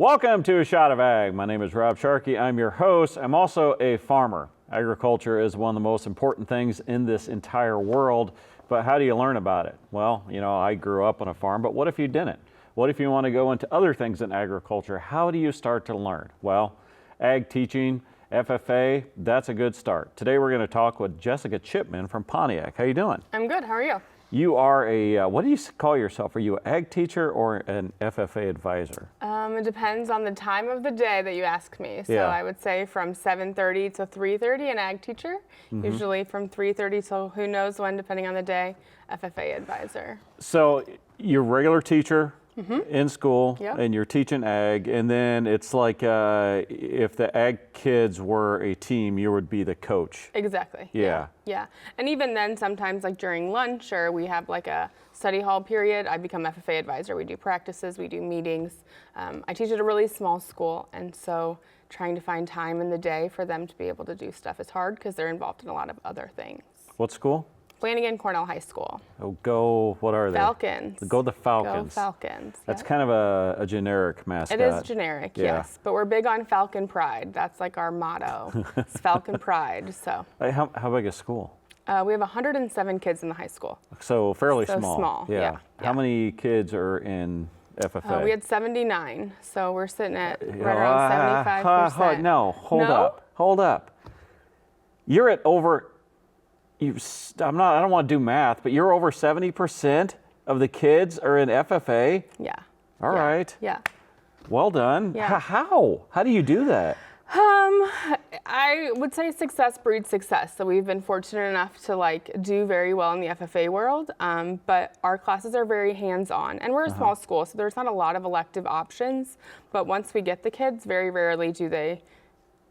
Welcome to A Shot of Ag. My name is Rob Sharkey. I'm your host. I'm also a farmer. Agriculture is one of the most important things in this entire world, but how do you learn about it? Well, I grew up on a farm, but what if you didn't? What if you want to go into other things in agriculture? How do you start to learn? Well, ag teaching, FFA, that's a good start. Today we're going to talk with Jessica Chipman from Pontiac. How you doing? I'm good. How are you? You are a, what do you call yourself? Are you an ag teacher or an FFA advisor? It depends on the time of the day that you ask me. So I would say from 7:30 to 3:30, an ag teacher. Usually from 3:30 till who knows when, depending on the day, FFA advisor. So you're a regular teacher in school, Yep. and you're teaching ag, and then it's like if the ag kids were a team, you would be the coach. Exactly. Yeah. Yeah. And even then, sometimes like during lunch or we have like a study hall period, I become FFA advisor. We do practices, we do meetings. I teach at a really small school, and so trying to find time in the day for them to be able to do stuff is hard because they're involved in a lot of other things. What school? Flanagan-Cornell High School. Oh, go, what are they? Falcons. Go the Falcons. Go Falcons. That's Yep. kind of a generic mascot. It is generic, Yeah. yes. But we're big on Falcon Pride. That's like our motto. It's Falcon Pride. So Hey, how big is school? we have 107 kids in the high school. So fairly So small. small, yeah. How many kids are in FFA? We had 79, so we're sitting at right around 75%. No, hold up. You're at over. I don't want to do math, but you're over 70% of the kids are in FFA. Yeah. All right. Yeah. Well done. Yeah. How? How do you do that? I would say success breeds success. So we've been fortunate enough to do very well in the FFA world, but our classes are very hands-on, and we're a small school, so there's not a lot of elective options. But once we get the kids, very rarely do they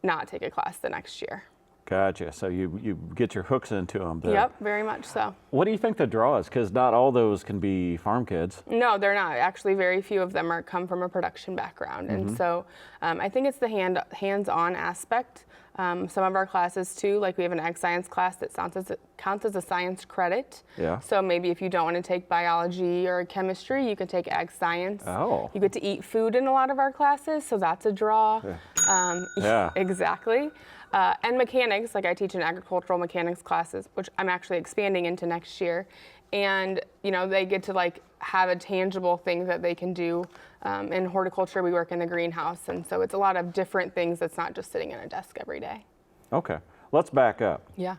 not take a class the next year. Gotcha. So you get your hooks into them. Yep, very much so. What do you think the draw is? Because not all those can be farm kids. No, they're not. Actually, very few of them come from a production background. And so I think it's the hands-on aspect. Some of our classes too, like we have an ag science class that counts as a science credit. Yeah. So maybe if you don't want to take biology or chemistry, you can take ag science. Oh. You get to eat food in a lot of our classes, so that's a draw. Yeah. Exactly. And mechanics, like I teach in agricultural mechanics classes, which I'm actually expanding into next year. And, they get to have a tangible thing that they can do. In horticulture, we work in the greenhouse. And so it's a lot of different things that's not just sitting in a desk every day. Okay. Let's back up. Yeah.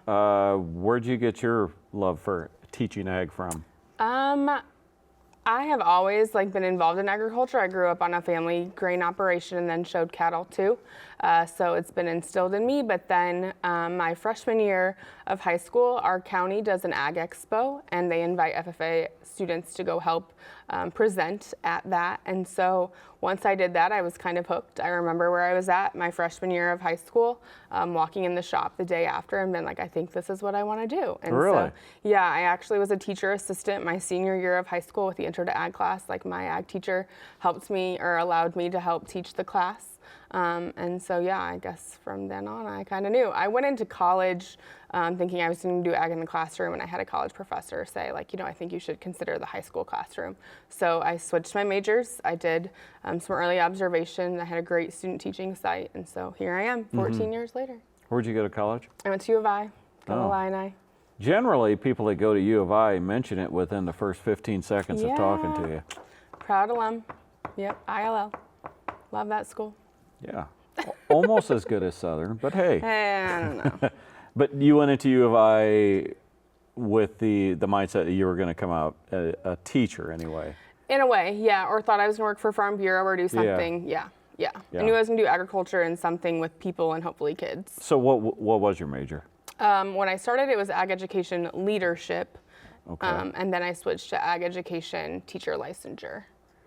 Where'd you get your love for teaching ag from? I have always been involved in agriculture. I grew up on a family grain operation and then showed cattle too. So it's been instilled in me. But then my freshman year of high school, our county does an ag expo, and they invite FFA students to go help present at that. And so once I did that, I was kind of hooked. I remember where I was at my freshman year of high school, walking in the shop the day after and been like, I think this is what I want to do. And Really? So, yeah, I actually was a teacher assistant my senior year of high school with the Intro to Ag class. My ag teacher helped me or allowed me to help teach the class. And so, yeah, I guess from then on, I kind of knew. I went into college thinking I was going to do ag in the classroom, and I had a college professor say, I think you should consider the high school classroom. So I switched my majors. I did some early observation. I had a great student teaching site, and so here I am 14 years later. Where'd you go to college? I went to U of I, Oh. Illini. Generally, people that go to U of I mention it within the first 15 seconds of talking to you. Proud alum. Yep, ILL. Love that school. Yeah. Almost as good as Southern, but hey. I don't know. But you went into U of I with the mindset that you were going to come out a teacher anyway. In a way, yeah. Or thought I was going to work for Farm Bureau or do something. Yeah. I knew I was going to do agriculture and something with people and hopefully kids. So what was your major? When I started, it was ag education leadership. Okay. And then I switched to ag education teacher licensure.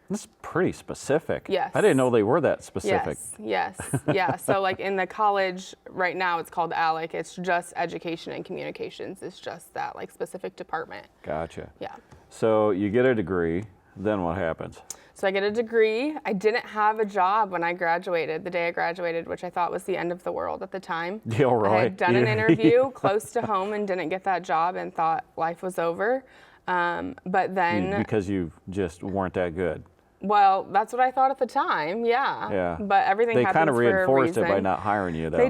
That's pretty specific. Yes. I didn't know they were that specific. Yes. Yeah. So in the college right now, it's called ALEC. It's just education and communications. It's just that specific department. Gotcha. Yeah. So you get a degree, then what happens? So I get a degree. I didn't have a job when I graduated, the day I graduated, which I thought was the end of the world at the time. Yeah, right. I had done an interview close to home and didn't get that job and thought life was over. But then... Because you just weren't that good. Well, that's what I thought at the time. Yeah. Yeah. But everything They happens kind of for a reinforced it by reason. not hiring you, though. They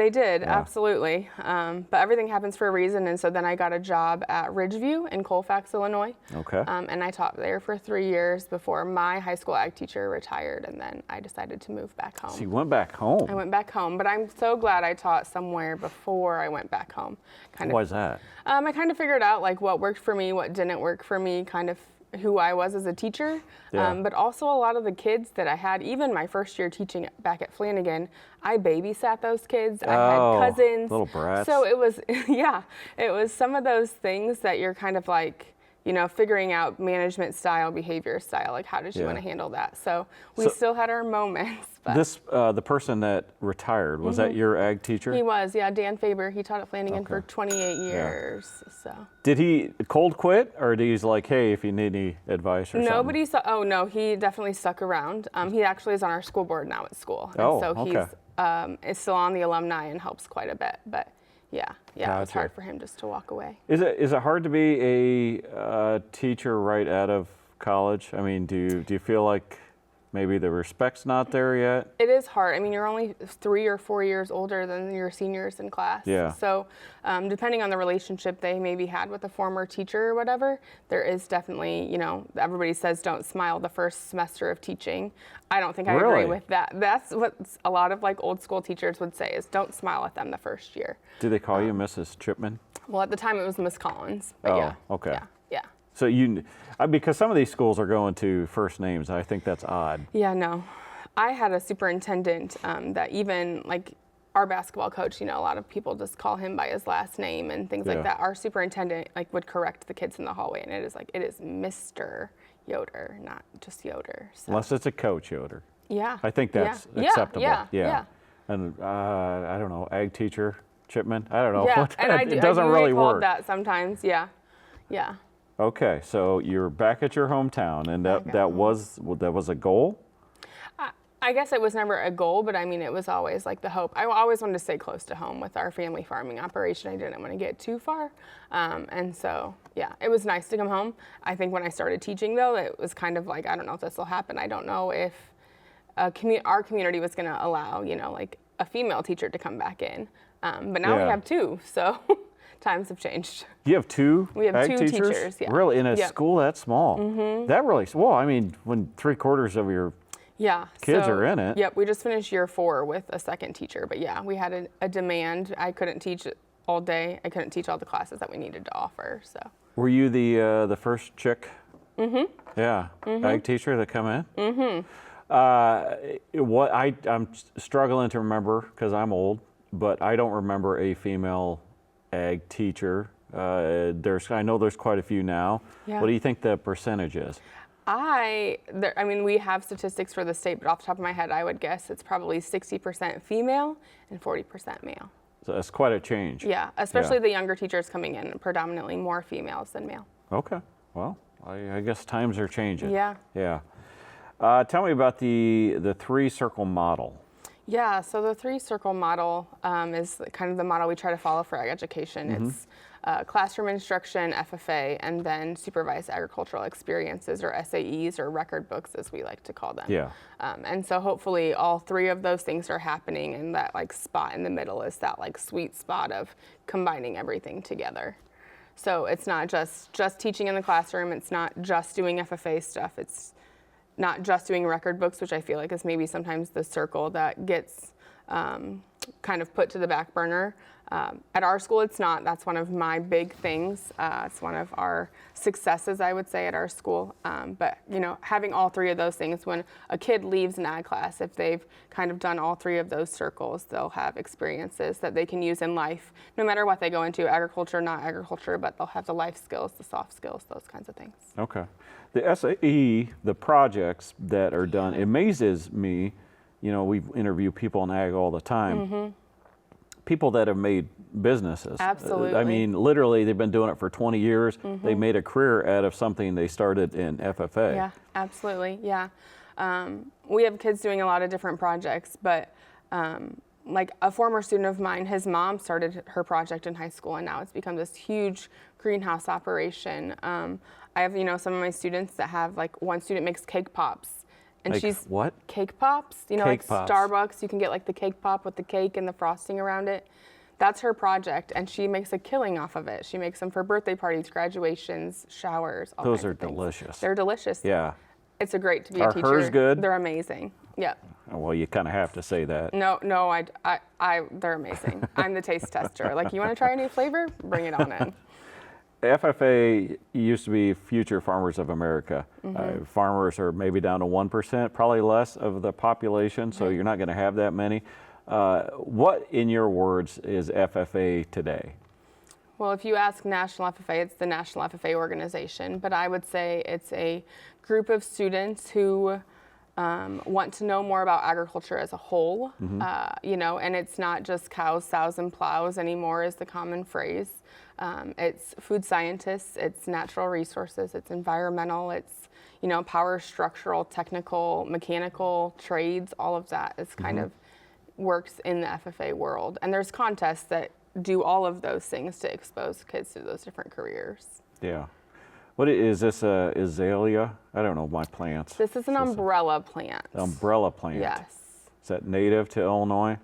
did, absolutely. But everything happens for a reason, and so then I got a job at Ridgeview in Colfax, Illinois. Okay. And I taught there for 3 years before my high school ag teacher retired, and then I decided to move back home. So you went back home. I went back home, but I'm so glad I taught somewhere before I went back home. Why is that? I kind of figured out like what worked for me, what didn't work for me, kind of who I was as a teacher, Yeah. but also a lot of the kids that I had, even my first year teaching back at Flanagan, I babysat those kids. I Oh, had cousins. little brats. So it was, yeah, it was some of those things that you're kind of like, you know, figuring out management style, behavior style, like how did you Yeah. want to handle that? So we still had our moments. But This, the person that retired, was that your ag teacher? he was, yeah, Dan Faber. He taught at Flanagan Okay. for 28 years. So. Did he cold quit, or did he's like, hey, if you need any advice or something? Nobody saw. Oh no, he definitely stuck around. He actually is on our school board now at school, and Oh, so okay. he's is still on the alumni and helps quite a bit. But yeah, it was Gotcha. hard for him just to walk away. Is it hard to be a teacher right out of college? I mean, do you feel like maybe the respect's not there yet? It is hard. I mean, you're only 3 or 4 years older than your seniors in class. Yeah. So depending on the relationship they maybe had with a former teacher or whatever, there is definitely, you know, everybody says don't smile the first semester of teaching. I don't think I Really? agree with that. That's what a lot of like old school teachers would say is don't smile at them the first year. Do they call you Mrs. Chipman? Well, at the time it was Miss Collins. But Oh, yeah. okay. Yeah. So because some of these schools are going to first names, I think that's odd. Yeah, no. I had a superintendent that even like our basketball coach, you know, a lot of people just call him by his last name and things Yeah. like that. Our superintendent like would correct the kids in the hallway, and it is Mr. Yoder, not just Yoder. So. Unless it's a coach, Yoder. Yeah. I think that's Yeah. acceptable. Yeah. And I don't know, ag teacher, Chipman. I don't know. Yeah, and It doesn't I do really get called work. that sometimes. Yeah. Okay, so you're back at your hometown, and that was a goal. I guess it was never a goal, but I mean, it was always like the hope. I always wanted to stay close to home with our family farming operation. I didn't want to get too far. And so, yeah, it was nice to come home. I think when I started teaching, though, it was kind of like, I don't know if this will happen. I don't know if our community was going to allow, you know, like a female teacher to come back in. But now we Yeah. have 2, so times have changed. You have 2 We have ag 2 teachers? teachers, yeah. Really, in a Yep. school that small? Mm-hmm. That really, well, I mean, when 3/4 of your Yeah. Kids are in it. Yep, we just finished year 4 with a second teacher. But yeah, we had a demand. I couldn't teach all day. I couldn't teach all the classes that we needed to offer. So. Were you the first chick? Mm-hmm. Yeah, ag teacher to come in. Mm-hmm. I'm struggling to remember because I'm old, but I don't remember a female ag teacher. I know there's quite a few now. Yeah. What do you think the percentage is? I mean, we have statistics for the state, but off the top of my head, I would guess it's probably 60% female and 40% male. So that's quite a change. Yeah, especially the younger teachers coming in, predominantly more females than male. Okay. Well, I guess times are changing. Yeah. Yeah. Tell me about the 3-circle model. Yeah, so the 3-circle model is kind of the model we try to follow for ag education. Mm-hmm. It's classroom instruction, FFA, and then supervised agricultural experiences, or SAEs, or record books, as we like to call them. Yeah. And so hopefully all 3 of those things are happening, and that like spot in the middle is that like sweet spot of combining everything together. So it's not just teaching in the classroom. It's not just doing FFA stuff. It's not just doing record books, which I feel like is maybe sometimes the circle that gets kind of put to the back burner. At our school, it's not. That's one of my big things. It's one of our successes, I would say, at our school. But, you know, having all 3 of those things, when a kid leaves an ag class, if they've kind of done all 3 of those circles, they'll have experiences that they can use in life, no matter what they go into, agriculture, not agriculture, but they'll have the life skills, the soft skills, those kinds of things. Okay. The SAE, the projects that are done, it amazes me. You know, we interview people in ag all the time. Mm-hmm. People that have made businesses. Absolutely. I mean, literally, they've been doing it for 20 years. Mm-hmm. They made a career out of something they started in FFA. Yeah, absolutely. Yeah. We have kids doing a lot of different projects, but like a former student of mine, his mom started her project in high school, and now it's become this huge greenhouse operation. I have, some of my students that have, like, one student makes cake pops. And Like she's what? Cake pops. Cake Like pops. Starbucks, you can get like the cake pop with the cake and the frosting around it. That's her project, and she makes a killing off of it. She makes them for birthday parties, graduations, showers, all Those kinds are of things. delicious. They're delicious. Yeah. It's a great to be a Are teacher. hers good? They're amazing. Yep. Well, you kind of have to say that. No, they're amazing. I'm the taste tester. Like, you want to try a new flavor? Bring it on in. FFA used to be Future Farmers of America. Farmers are maybe down to 1%, probably less of the population, so you're not going to have that many. What, in your words, is FFA today? Well, if you ask National FFA, it's the National FFA organization, but I would say it's a group of students who want to know more about agriculture as a whole, and it's not just cows, sows, and plows anymore is the common phrase. It's food scientists, it's natural resources, it's environmental, it's, power, structural, technical, mechanical, trades, all of that is kind of works in the FFA world. And there's contests that do all of those things to expose kids to those different careers. Yeah. What is this, azalea? I don't know my plants. This is an umbrella plant. Umbrella plant. Yes. Is that native to Illinois?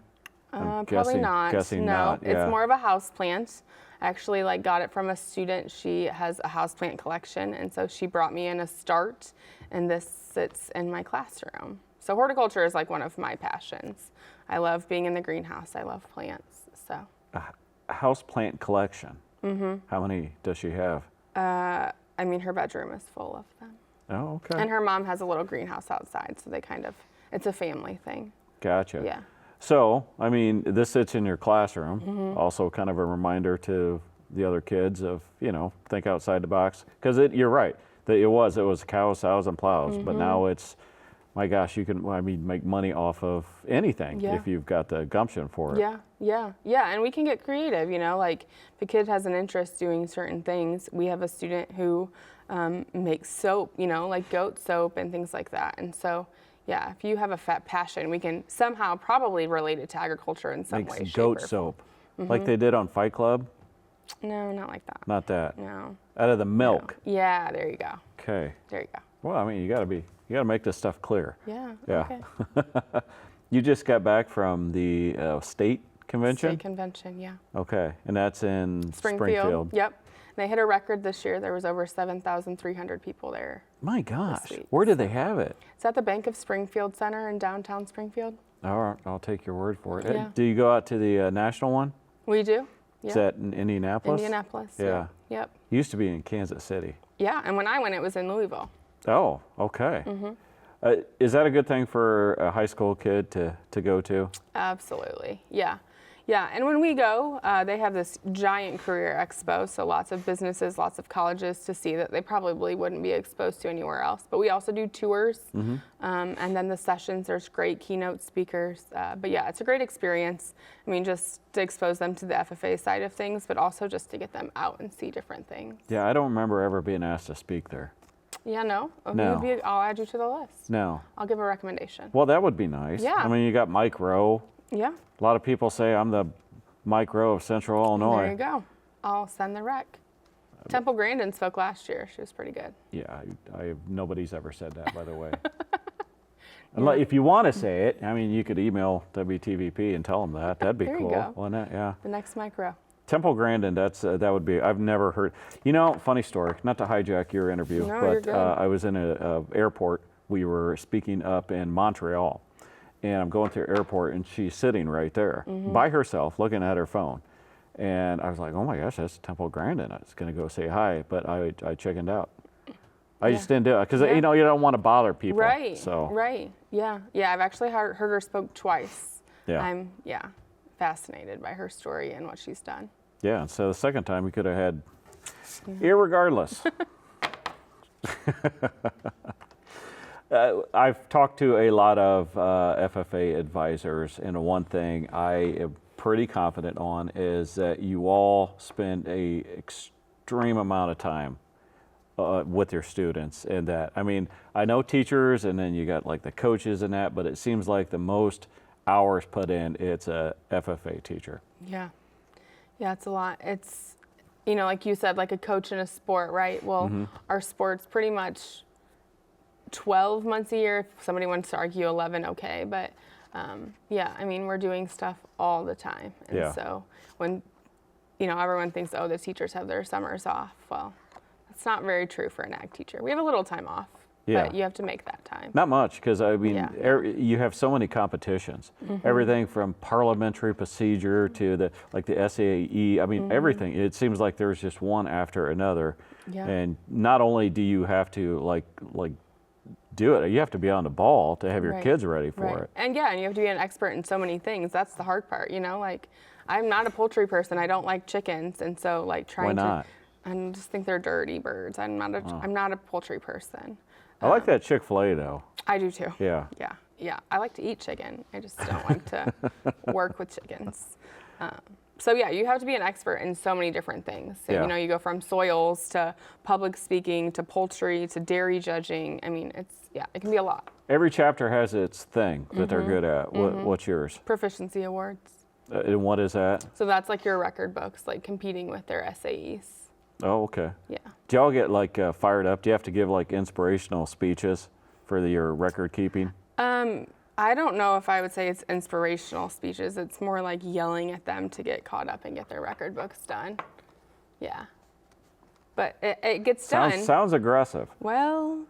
Probably not. Guessing no, not. Yeah. It's more of a house plant. I actually got it from a student. She has a house plant collection, and so she brought me in a start, and this sits in my classroom. So horticulture is like one of my passions. I love being in the greenhouse. I love plants. So. A house plant collection. How many does she have? Her bedroom is full of them. Oh, okay. And her mom has a little greenhouse outside, so it's a family thing. Gotcha. Yeah. So, this sits in your classroom. Also kind of a reminder to the other kids of, think outside the box. Because you're right, that it was cows, sows, and plows. But now it's, my gosh, you can, make money off of anything if you've got the gumption for it. Yeah. And we can get creative, like if a kid has an interest doing certain things. We have a student who makes soap, like goat soap and things like that. And so, yeah, if you have a passion, we can somehow probably relate it to agriculture in some way, Makes shape, goat or soap, like they did on Fight Club? No, not like that. Not that. No. Out of the milk. No. Yeah, there you go. Okay. There you go. Well, you gotta make this stuff clear. Yeah. Yeah. Okay. You just got back from the state convention? State convention, yeah. Okay, and that's in Springfield. Yep. They hit a record this year. There was over 7,300 people there. My gosh, week. where did they have it? It's at the Bank of Springfield Center in downtown Springfield. All right, I'll take your word for it. Yeah. Do you go out to the national one? We do. Is Yeah. that in Indianapolis? Indianapolis. Yeah. Yep. Used to be in Kansas City. Yeah, and when I went, it was in Louisville. Oh, okay. Is that a good thing for a high school kid to go to? Absolutely. Yeah. Yeah, and when we go, they have this giant career expo, so lots of businesses, lots of colleges to see that they probably wouldn't be exposed to anywhere else. But we also do tours, and then the sessions, there's great keynote speakers. But yeah, it's a great experience. Just to expose them to the FFA side of things, but also just to get them out and see different things. Yeah, I don't remember ever being asked to speak there. Yeah, no? No. I'll add you to the list. No. I'll give a recommendation. Well, that would be nice. Yeah. You got Mike Rowe. Yeah. A lot of people say I'm the Mike Rowe of Central Illinois. There you go. I'll send the rec. Temple Grandin spoke last year. She was pretty good. Yeah, nobody's ever said that, by the way. If you want to say it, you could email WTVP and tell them that. That'd be There cool, you go. wouldn't it? Yeah. The next Mike Rowe. Temple Grandin, that would be. I've never heard. Funny story. Not to hijack your interview, No, but you're good. I was in a airport. We were speaking up in Montreal, and I'm going through the airport, and she's sitting right there by herself, looking at her phone. And I was like, oh my gosh, that's Temple Grandin. I was going to go say hi, but I chickened out. I just didn't do it because you don't want to bother people. Right. So. Right. Yeah. Yeah. I've actually heard her spoke twice. Yeah. I'm fascinated by her story and what she's done. Yeah. So the second time we could have had, irregardless. I've talked to a lot of FFA advisors, and one thing I am pretty confident on is that you all spend a extreme amount of time with your students. And that, I know teachers, and then you got like the coaches and that, but it seems like the most hours put in, it's a FFA teacher. Yeah. Yeah, it's a lot. It's, like you said, like a coach in a sport, right? Well, our sport's pretty much 12 months a year. If somebody wants to argue 11, okay. But yeah, I mean, we're doing stuff all the time. And so when, everyone thinks, oh, the teachers have their summers off. Well, that's not very true for an ag teacher. We have a little time off. Yeah. But you have to make that time. Not much, because I mean, you have so many competitions. Everything from parliamentary procedure to the SAE. I mean, everything. It seems like there's just one after another. Yeah. And not only do you have to like do it, you have to be on the ball to have your kids ready for it. And and you have to be an expert in so many things. That's the hard part. Like I'm not a poultry person. I don't like chickens, and so like trying Why not? I just think they're dirty birds. I'm not a poultry person. I like that Chick-fil-A though. I do too. Yeah. Yeah. I like to eat chicken. I just don't like to work with chickens. So yeah, you have to be an expert in so many different things. So, you go from soils to public speaking to poultry to dairy judging. I mean, it can be a lot. Every chapter has its thing that they're good at. What's yours? Proficiency awards. And what is that? So that's like your record books, like competing with their SAEs. Oh, okay. Yeah. Do y'all get like fired up? Do you have to give like inspirational speeches for your record keeping? I don't know if I would say it's inspirational speeches. It's more like yelling at them to get caught up and get their record books done. Yeah. But it gets done. Sounds aggressive. Well,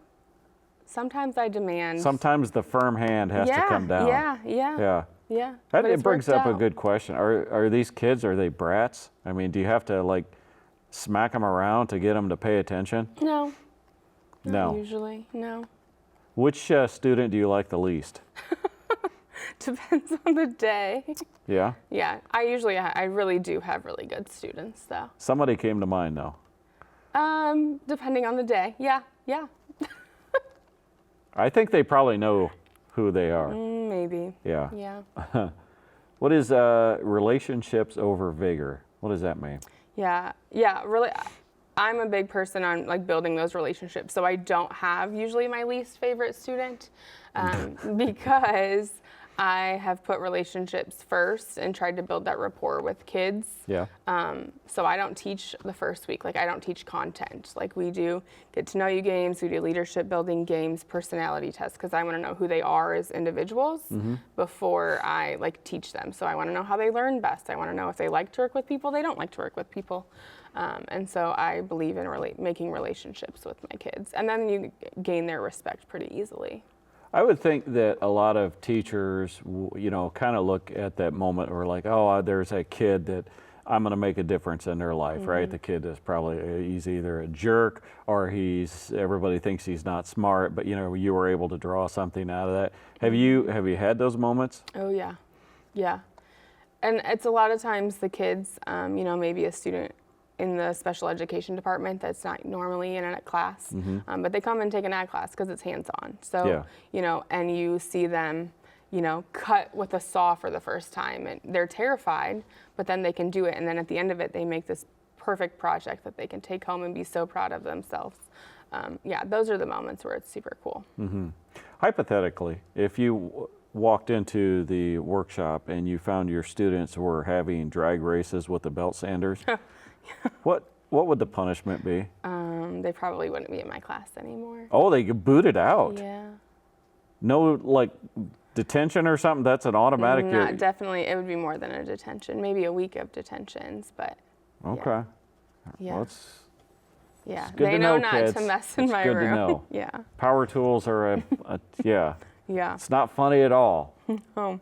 sometimes I demand. Sometimes the firm hand has to come down. Yeah. It brings up a good question. Are these kids, are they brats? I mean, do you have to like smack them around to get them to pay attention? No. No. Not usually, no. Which student do you like the least? Depends on the day. Yeah? Yeah, I really do have really good students though. Somebody came to mind though. Depending on the day, yeah. I think they probably know who they are. Maybe. Yeah. Yeah. What is relationships over vigor? What does that mean? Yeah, really, I'm a big person on like building those relationships. So I don't have usually my least favorite student because I have put relationships first and tried to build that rapport with kids. Yeah. So I don't teach the first week. Like I don't teach content. Like we do get to know you games, we do leadership building games, personality tests, because I want to know who they are as individuals before I like teach them. So I want to know how they learn best. I want to know if they like to work with people, they don't like to work with people. And so I believe in making relationships with my kids. And then you gain their respect pretty easily. I would think that a lot of teachers, kind of look at that moment or like, oh, there's a kid that I'm going to make a difference in their life, right? The kid is he's either a jerk or everybody thinks he's not smart, but you were able to draw something out of that. Have you had those moments? Oh yeah, yeah. And it's a lot of times the kids, maybe a student in the special education department that's not normally in a class, but they come and take an ag class because it's hands-on. So, and you see them, cut with a saw for the first time, and they're terrified, but then they can do it. And then at the end of it, they make this perfect project that they can take home and be so proud of themselves. Those are the moments where it's super cool. Hypothetically, if you walked into the workshop and you found your students were having drag races with the belt sanders, what would the punishment be? They probably wouldn't be in my class anymore. Oh, they get booted out. Yeah. No, like detention or something? That's an automatic. Not definitely. It would be more than a detention. Maybe a week of detentions, but. Okay. Yeah. Well, yeah. Good They to know know, not kids. to mess in my good room. To know. Yeah. Power tools are yeah. Yeah. It's not funny at all. Oh.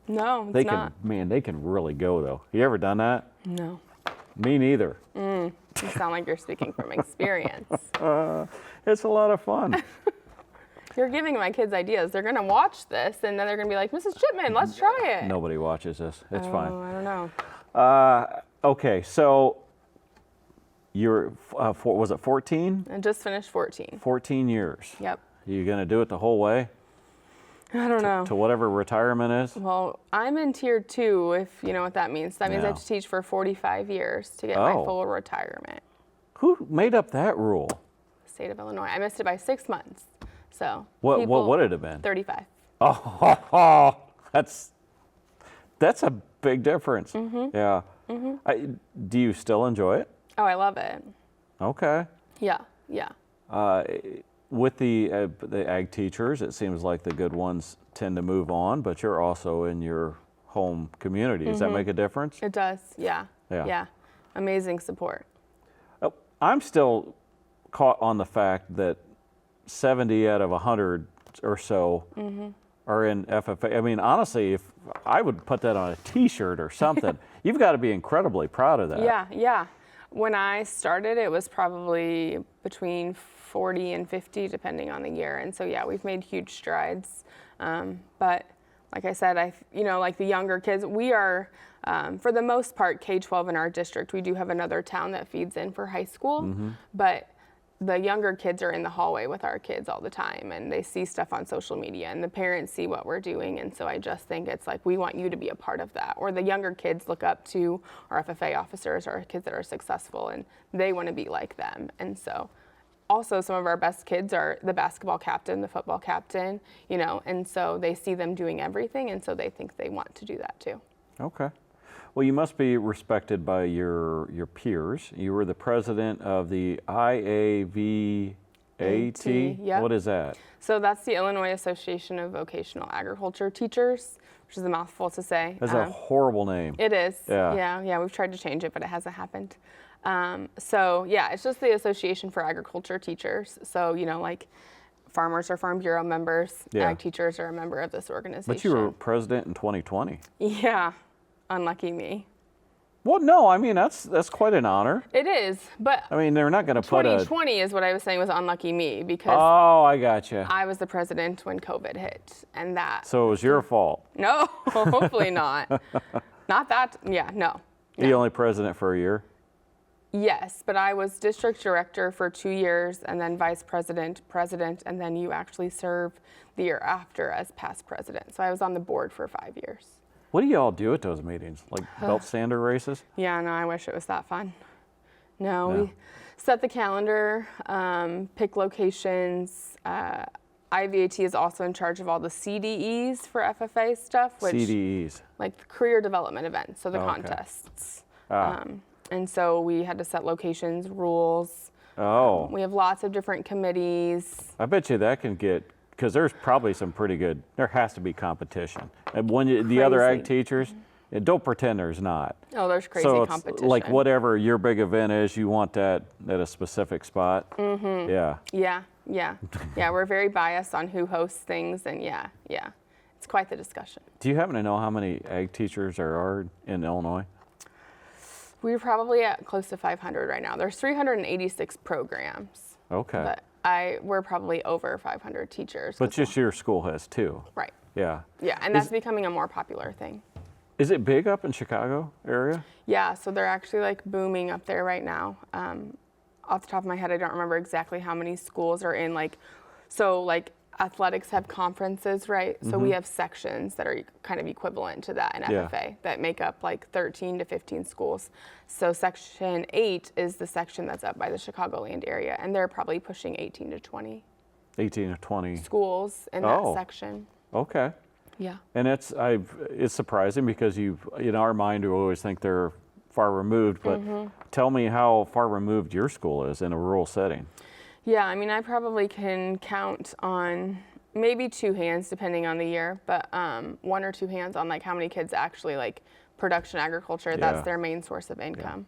No, it's not. They can really go though. You ever done that? No. Me neither. You sound like you're speaking from experience. It's a lot of fun. You're giving my kids ideas. They're going to watch this, and then they're going to be like, Mrs. Chipman, let's try it. Nobody watches this. It's fine. I don't know. Okay, so you're, was it 14? I just finished 14. 14 years. Yep. You going to do it the whole way? I don't know. To whatever retirement is? Well, I'm in tier 2, if you know what that means. That means I have to teach for 45 years to get my full retirement. Who made up that rule? State of Illinois. I missed it by 6 months. So What would it have been? 35. Oh, That's a big difference. Yeah. Do you still enjoy it? Oh, I love it. Okay. Yeah, yeah. With the ag teachers, it seems like the good ones tend to move on, but you're also in your home community. Does that make a difference? It does, yeah. Yeah. Yeah. Amazing support. Oh, I'm still caught on the fact that 70 out of 100 or so are in FFA. I mean, honestly, if I would put that on a T-shirt or something, you've got to be incredibly proud of that. Yeah, yeah. When I started, it was probably between 40 and 50, depending on the year. And so, yeah, we've made huge strides. But like I said, like the younger kids, we are, for the most part, K-12 in our district. We do have another town that feeds in for high school, but the younger kids are in the hallway with our kids all the time, and they see stuff on social media, and the parents see what we're doing. And so I just think it's like, we want you to be a part of that. Or the younger kids look up to our FFA officers, or kids that are successful, and they want to be like them. And so also some of our best kids are the basketball captain, the football captain, and so they see them doing everything, and so they think they want to do that too. Okay. Well, you must be respected by your peers. You were the president of the IAVAT. Yep. What is that? So that's the Illinois Association of Vocational Agriculture Teachers, which is a mouthful to say. That's a horrible name. It is. Yeah. Yeah. We've tried to change it, but it hasn't happened. So yeah, it's just the Association for Agriculture Teachers. So, like farmers are Farm Bureau members, ag teachers are a member of this organization. But you were president in 2020. Yeah. Unlucky me. Well, no, I mean, that's quite an honor. It is, but I mean, they're not going to put 2020 is what I was saying was unlucky me, because I gotcha. I was the president when COVID hit, and that. So it was your fault. No, hopefully not. Not that, no. The only president for a year? Yes, but I was district director for 2 years, and then vice president, and then you actually serve the year after as past president. So I was on the board for 5 years. What do y'all do at those meetings? Like belt sander races? Yeah, no, I wish it was that fun. No, we set the calendar, pick locations. IVAT is also in charge of all the CDEs for FFA stuff, which CDEs? like the career development events, so the contests. And so we had to set locations, rules. We have lots of different committees. I bet you that can get, because there's probably some pretty good, there has to be competition. And when the other ag teachers, don't pretend there's not. Oh, there's crazy so it's competition. Like whatever your big event is, you want that at a specific spot. Yeah. Yeah, we're very biased on who hosts things, and yeah. It's quite the discussion. Do you happen to know how many ag teachers there are in Illinois? We're probably at close to 500 right now. There's 386 programs. Okay. But we're probably over 500 teachers. But just your school has two. Right. Yeah. Yeah, and that's becoming a more popular thing. Is it big up in Chicago area? Yeah, so they're actually like booming up there right now. Off the top of my head, I don't remember exactly how many schools are in athletics have conferences, right? So we have sections that are kind of equivalent to that in FFA that make up like 13 to 15 schools. So section 8 is the section that's up by the Chicagoland area, and they're probably pushing 18 to 20. 18 to 20 schools in that section. Okay. Yeah. And it's surprising because in our mind we always think they're far removed, but tell me how far removed your school is in a rural setting. Yeah, I mean, I probably can count on maybe 2 hands depending on the year, but 1 or 2 hands on like how many kids actually like production agriculture. That's their main source of income.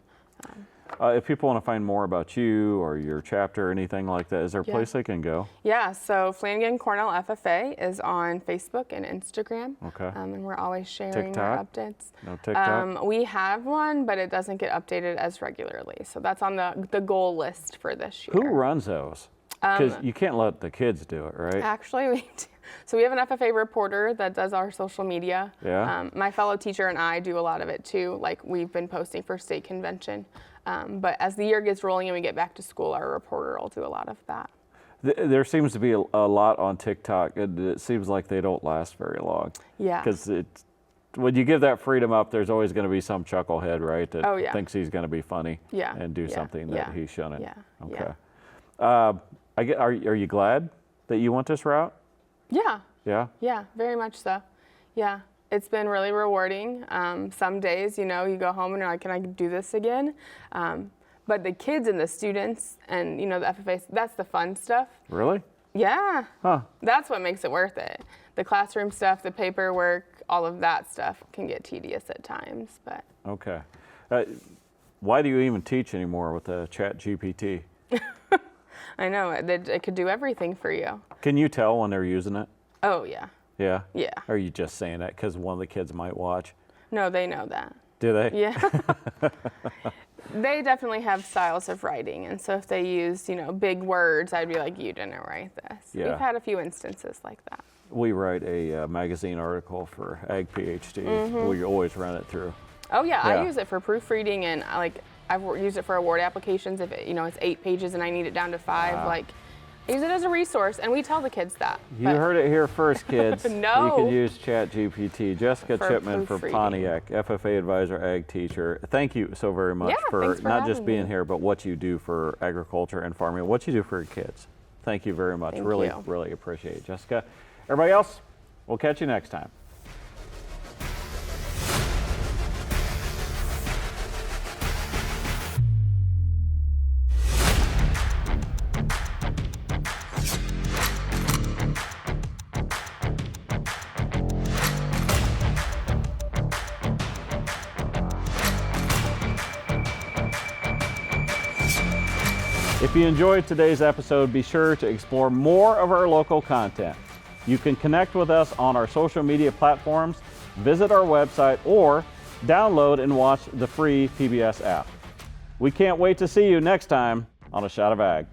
If people want to find more about you or your chapter or anything like that, is there a place they can go? Yeah, so Flanagan-Cornell FFA is on Facebook and Instagram. Okay. And we're always sharing our updates. No TikTok? We have one, but it doesn't get updated as regularly. So that's on the goal list for this year. Who runs those? Because you can't let the kids do it, right? Actually, we do. So we have an FFA reporter that does our social media. Yeah. My fellow teacher and I do a lot of it too. Like we've been posting for state convention. But as the year gets rolling and we get back to school, our reporter will do a lot of that. There seems to be a lot on TikTok, and it seems like they don't last very long. Yeah. Because when you give that freedom up, there's always going to be some chucklehead, right, that thinks he's going to be funny and do something that he shouldn't. Yeah. Okay. Are you glad that you went this route? Yeah. Yeah? Yeah, very much so. Yeah. It's been really rewarding. Some days, you go home and you're like, can I do this again? But the kids and the students and, the FFA, that's the fun stuff. Really? Yeah. Huh. That's what makes it worth it. The classroom stuff, the paperwork, all of that stuff can get tedious at times, but. Okay. Why do you even teach anymore with the Chat GPT? I know, it could do everything for you. Can you tell when they're using it? Oh, yeah. Yeah? Yeah. Or are you just saying that because one of the kids might watch? No, they know that. Do they? Yeah. They definitely have styles of writing, and so if they use, big words, I'd be like, you didn't write this. Yeah. We've had a few instances like that. We write a magazine article for Ag PhD. We always run it through. Oh yeah, Yeah. I use it for proofreading, and I've used it for award applications. If it's 8 pages and I need it down to 5, I use it as a resource, and we tell the kids that. You heard it here first, kids. No. You can use Chat GPT. Jessica For Chipman from proofreading. Pontiac, FFA advisor, ag teacher. Thank you so very much Yeah, for thanks for not just having being me. here, but what you do for agriculture and farming, what you do for your kids. Thank you very much. Thank really, you. really appreciate it, Jessica. Everybody else, we'll catch you next time. If you enjoyed today's episode, be sure to explore more of our local content. You can connect with us on our social media platforms, visit our website, or download and watch the free PBS app. We can't wait to see you next time on A Shot of Ag.